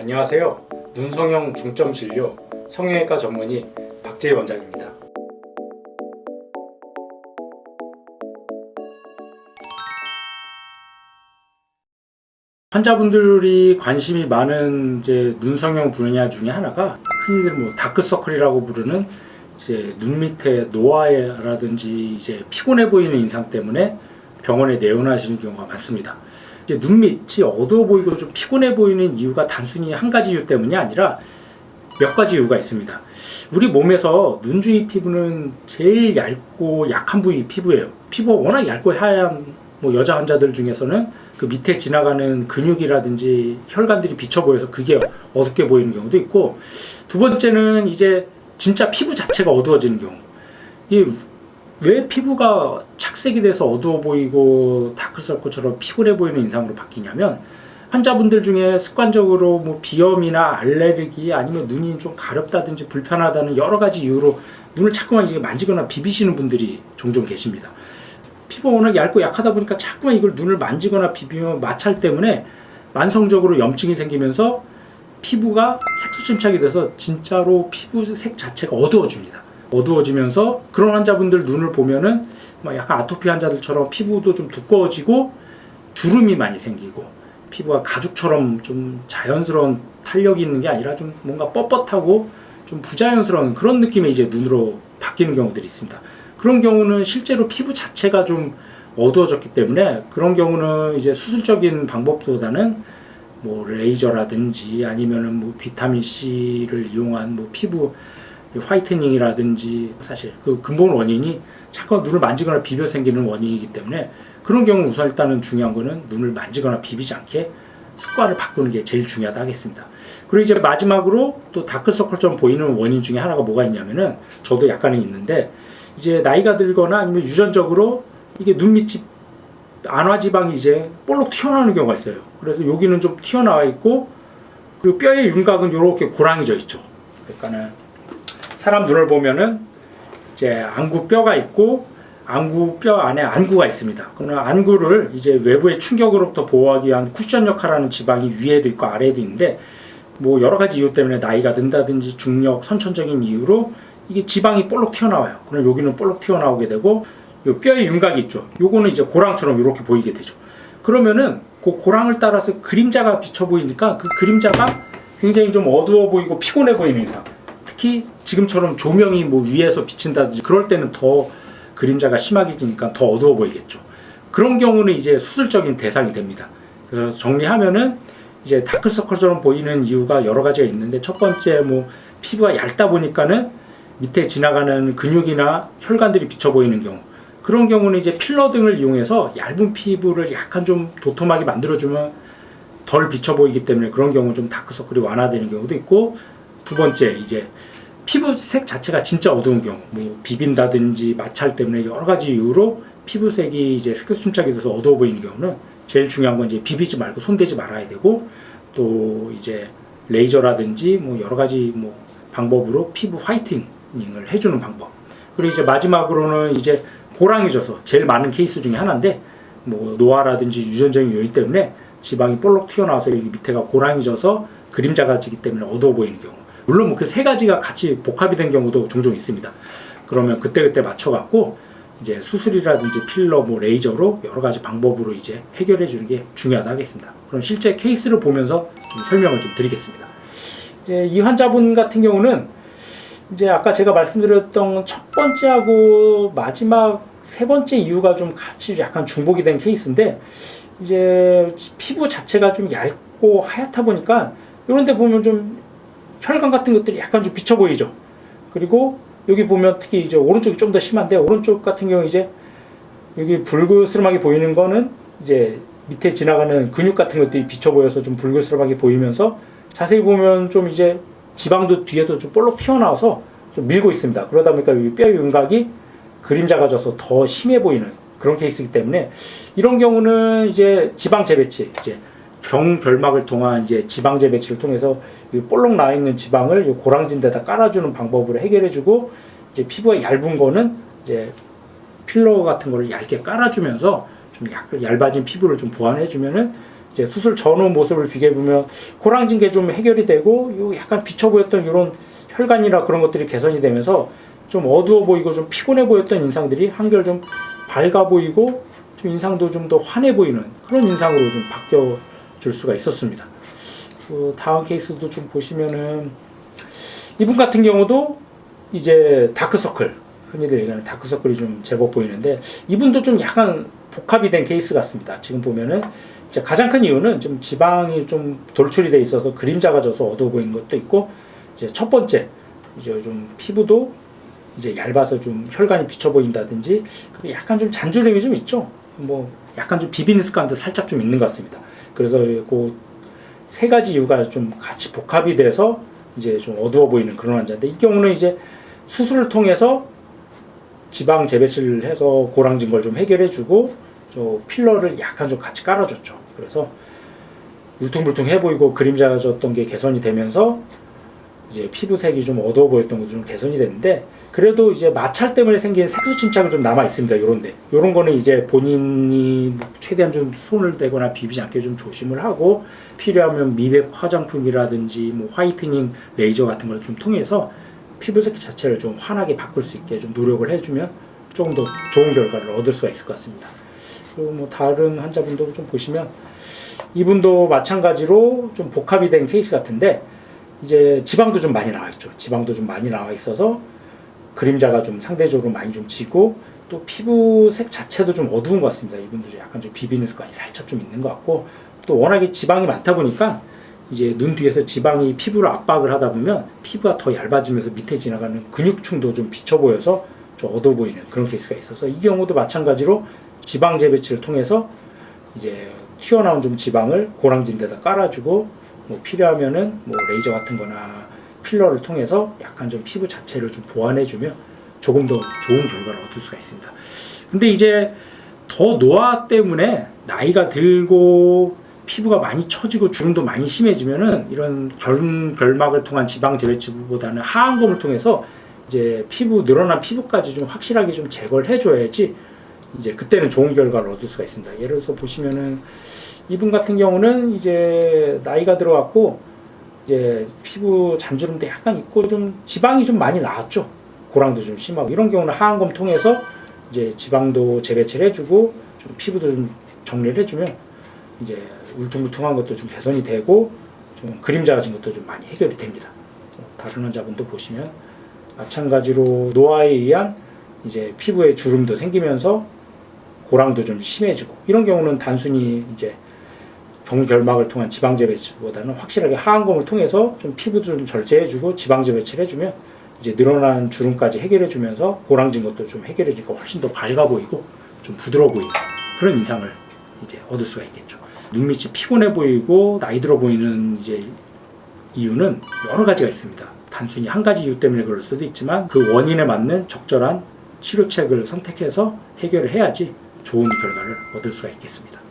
안녕하세요. 눈성형 중점 진료 성형외과 전문의 박재희 원장입니다. 환자분들이 관심이 많은 이제 눈성형 분야 중에 하나가 흔히들 다크서클이라고 부르는 이제 눈 밑에 노화라든지 이제 피곤해 보이는 인상 때문에 병원에 내원하시는 경우가 많습니다. 이제 눈 밑이 어두워 보이고 좀 피곤해 보이는 이유가 단순히 한 가지 이유 때문이 아니라 몇 가지 이유가 있습니다. 우리 몸에서 눈 주위 피부는 제일 얇고 약한 부위 피부예요. 피부가 워낙 얇고 하얀 여자 환자들 중에서는 그 밑에 지나가는 근육이라든지 혈관들이 비쳐 보여서 그게 어둡게 보이는 경우도 있고, 두 번째는 이제 진짜 피부 자체가 어두워지는 경우. 이게 왜 피부가 착색이 돼서 어두워 보이고 다크서클처럼 피곤해 보이는 인상으로 바뀌냐면, 환자분들 중에 습관적으로 비염이나 알레르기 아니면 눈이 좀 가렵다든지 불편하다는 여러 가지 이유로 눈을 자꾸만 이제 만지거나 비비시는 분들이 종종 계십니다. 피부가 워낙 얇고 약하다 보니까 자꾸만 이걸 눈을 만지거나 비비면 마찰 때문에 만성적으로 염증이 생기면서 피부가 색소 침착이 돼서 진짜로 피부색 자체가 어두워집니다. 어두워지면서 그런 환자분들 눈을 보면은 약간 아토피 환자들처럼 피부도 좀 두꺼워지고 주름이 많이 생기고 피부가 가죽처럼 좀 자연스러운 탄력이 있는 게 아니라 좀 뭔가 뻣뻣하고 좀 부자연스러운 그런 느낌의 이제 눈으로 바뀌는 경우들이 있습니다. 그런 경우는 실제로 피부 자체가 좀 어두워졌기 때문에 그런 경우는 이제 수술적인 방법보다는 레이저라든지 아니면은 비타민 C를 이용한 피부 화이트닝이라든지, 사실 그 근본 원인이 자꾸 눈을 만지거나 비벼 생기는 원인이기 때문에 그런 경우 우선 일단은 중요한 거는 눈을 만지거나 비비지 않게 습관을 바꾸는 게 제일 중요하다 하겠습니다. 그리고 이제 마지막으로 또 다크서클처럼 보이는 원인 중에 하나가 뭐가 있냐면은, 저도 약간은 있는데, 이제 나이가 들거나 아니면 유전적으로 이게 눈 밑이 안화지방이 이제 볼록 튀어나오는 경우가 있어요. 그래서 여기는 좀 튀어나와 있고, 그리고 뼈의 윤곽은 이렇게 고랑이져 있죠. 그러니까는 사람 눈을 보면은 이제 안구뼈가 있고 안구뼈 안에 안구가 있습니다. 그러나 안구를 이제 외부의 충격으로부터 보호하기 위한 쿠션 역할을 하는 지방이 위에도 있고 아래에도 있는데, 여러 가지 이유 때문에 나이가 든다든지 중력, 선천적인 이유로 이게 지방이 볼록 튀어나와요. 그럼 여기는 볼록 튀어나오게 되고, 요 뼈의 윤곽이 있죠. 요거는 이제 고랑처럼 이렇게 보이게 되죠. 그러면은 그 고랑을 따라서 그림자가 비쳐 보이니까 그 그림자가 굉장히 좀 어두워 보이고 피곤해 보이는 인상. 특히 지금처럼 조명이 위에서 비친다든지 그럴 때는 더 그림자가 심하게 지니까 더 어두워 보이겠죠. 그런 경우는 이제 수술적인 대상이 됩니다. 그래서 정리하면은 이제 다크서클처럼 보이는 이유가 여러 가지가 있는데, 첫 번째 피부가 얇다 보니까는 밑에 지나가는 근육이나 혈관들이 비쳐 보이는 경우, 그런 경우는 이제 필러 등을 이용해서 얇은 피부를 약간 좀 도톰하게 만들어주면 덜 비쳐 보이기 때문에 그런 경우 좀 다크서클이 완화되는 경우도 있고, 두 번째 이제 피부색 자체가 진짜 어두운 경우, 비빈다든지 마찰 때문에 여러 가지 이유로 피부색이 이제 색소 침착이 돼서 어두워 보이는 경우는 제일 중요한 건 이제 비비지 말고 손대지 말아야 되고, 또 이제 레이저라든지 여러 가지 방법으로 피부 화이트닝을 해주는 방법. 그리고 이제 마지막으로는 이제 고랑이 져서 제일 많은 케이스 중에 하나인데, 노화라든지 유전적인 요인 때문에 지방이 볼록 튀어나와서 여기 밑에가 고랑이 져서 그림자가 지기 때문에 어두워 보이는 경우. 물론 그 세 가지가 같이 복합이 된 경우도 종종 있습니다. 그러면 그때그때 맞춰갖고 이제 수술이라든지 필러, 레이저로 여러 가지 방법으로 이제 해결해 주는 게 중요하다 하겠습니다. 그럼 실제 케이스를 보면서 좀 설명을 좀 드리겠습니다. 이제 이 환자분 같은 경우는 이제 아까 제가 말씀드렸던 첫 번째하고 마지막 세 번째 이유가 좀 같이 약간 중복이 된 케이스인데, 이제 피부 자체가 좀 얇고 하얗다 보니까 이런 데 보면 좀 혈관 같은 것들이 약간 좀 비쳐 보이죠. 그리고 여기 보면 특히 이제 오른쪽이 좀 더 심한데, 오른쪽 같은 경우 이제 여기 불그스름하게 보이는 거는 이제 밑에 지나가는 근육 같은 것들이 비쳐 보여서 좀 불그스름하게 보이면서, 자세히 보면 좀 이제 지방도 뒤에서 좀 볼록 튀어나와서 좀 밀고 있습니다. 그러다 보니까 여기 뼈 윤곽이 그림자가 져서 더 심해 보이는 그런 케이스이기 때문에, 이런 경우는 이제 지방 재배치, 이제 경결막을 통한 이제 지방 재배치를 통해서 이 볼록 나 있는 지방을 이 고랑진 데다 깔아주는 방법으로 해결해주고, 이제 피부가 얇은 거는 이제 필러 같은 거를 얇게 깔아주면서 좀 얇아진 피부를 좀 보완해주면은 이제 수술 전후 모습을 비교해 보면 고랑진 게 좀 해결이 되고 요 약간 비쳐 보였던 이런 혈관이나 그런 것들이 개선이 되면서 좀 어두워 보이고 좀 피곤해 보였던 인상들이 한결 좀 밝아 보이고 좀 인상도 좀 더 환해 보이는 그런 인상으로 좀 바뀌어 줄 수가 있었습니다. 다음 케이스도 좀 보시면은 이분 같은 경우도 이제 다크서클, 흔히들 얘기하는 다크서클이 좀 제법 보이는데 이분도 좀 약간 복합이 된 케이스 같습니다. 지금 보면은 이제 가장 큰 이유는 좀 지방이 좀 돌출이 돼 있어서 그림자가 져서 어두워 보이는 것도 있고, 이제 첫 번째 이제 좀 피부도 이제 얇아서 좀 혈관이 비쳐 보인다든지, 그리고 약간 좀 잔주름이 좀 있죠. 뭐 약간 좀 비비는 습관도 살짝 좀 있는 것 같습니다. 그래서 그 세 가지 이유가 좀 같이 복합이 돼서 이제 좀 어두워 보이는 그런 환자인데, 이 경우는 이제 수술을 통해서 지방 재배치를 해서 고랑진 걸 좀 해결해주고 저 필러를 약간 좀 같이 깔아줬죠. 그래서 울퉁불퉁해 보이고 그림자가 졌던 게 개선이 되면서 이제 피부색이 좀 어두워 보였던 것도 좀 개선이 됐는데, 그래도 이제 마찰 때문에 생긴 색소 침착은 좀 남아 있습니다. 요런데 요런 거는 이제 본인이 최대한 좀 손을 대거나 비비지 않게 좀 조심을 하고, 필요하면 미백 화장품이라든지 뭐 화이트닝 레이저 같은 걸 좀 통해서 피부색 자체를 좀 환하게 바꿀 수 있게 좀 노력을 해주면 조금 더 좋은 결과를 얻을 수가 있을 것 같습니다. 그리고 뭐 다른 환자분도 좀 보시면 이분도 마찬가지로 좀 복합이 된 케이스 같은데, 이제 지방도 좀 많이 나와 있죠. 지방도 좀 많이 나와 있어서 그림자가 좀 상대적으로 많이 좀 지고, 또 피부색 자체도 좀 어두운 것 같습니다. 이분도 약간 좀 비비는 습관이 살짝 좀 있는 것 같고, 또 워낙에 지방이 많다 보니까 이제 눈 뒤에서 지방이 피부를 압박을 하다 보면 피부가 더 얇아지면서 밑에 지나가는 근육층도 좀 비쳐 보여서 좀 어두워 보이는 그런 케이스가 있어서, 이 경우도 마찬가지로 지방 재배치를 통해서 이제 튀어나온 좀 지방을 고랑진데다 깔아주고, 뭐 필요하면은 뭐 레이저 같은 거나 필러를 통해서 약간 좀 피부 자체를 좀 보완해주면 조금 더 좋은 결과를 얻을 수가 있습니다. 근데 이제 더 노화 때문에 나이가 들고 피부가 많이 처지고 주름도 많이 심해지면은 이런 결막을 통한 지방 재배치보다는 하안검을 통해서 이제 늘어난 피부까지 좀 확실하게 좀 제거를 해줘야지 이제 그때는 좋은 결과를 얻을 수가 있습니다. 예를 들어서 보시면은 이분 같은 경우는 이제 나이가 들어왔고 이제 피부 잔주름도 약간 있고 좀 지방이 좀 많이 나왔죠. 고랑도 좀 심하고, 이런 경우는 하안검 통해서 이제 지방도 재배치를 해주고 좀 피부도 좀 정리를 해주면 이제 울퉁불퉁한 것도 좀 개선이 되고 좀 그림자 가진 것도 좀 많이 해결이 됩니다. 다른 환자분도 보시면 마찬가지로 노화에 의한 이제 피부에 주름도 생기면서 고랑도 좀 심해지고, 이런 경우는 단순히 이제 경결막을 통한 지방 재배치보다는 확실하게 하안검을 통해서 좀 피부도 좀 절제해주고 지방 재배치를 해주면 이제 늘어난 주름까지 해결해주면서 고랑진 것도 좀 해결해주니까 훨씬 더 밝아 보이고 좀 부드러워 보이는 그런 인상을 이제 얻을 수가 있겠죠. 눈밑이 피곤해 보이고 나이 들어 보이는 이제 이유는 여러 가지가 있습니다. 단순히 한 가지 이유 때문에 그럴 수도 있지만 그 원인에 맞는 적절한 치료책을 선택해서 해결을 해야지 좋은 결과를 얻을 수가 있겠습니다.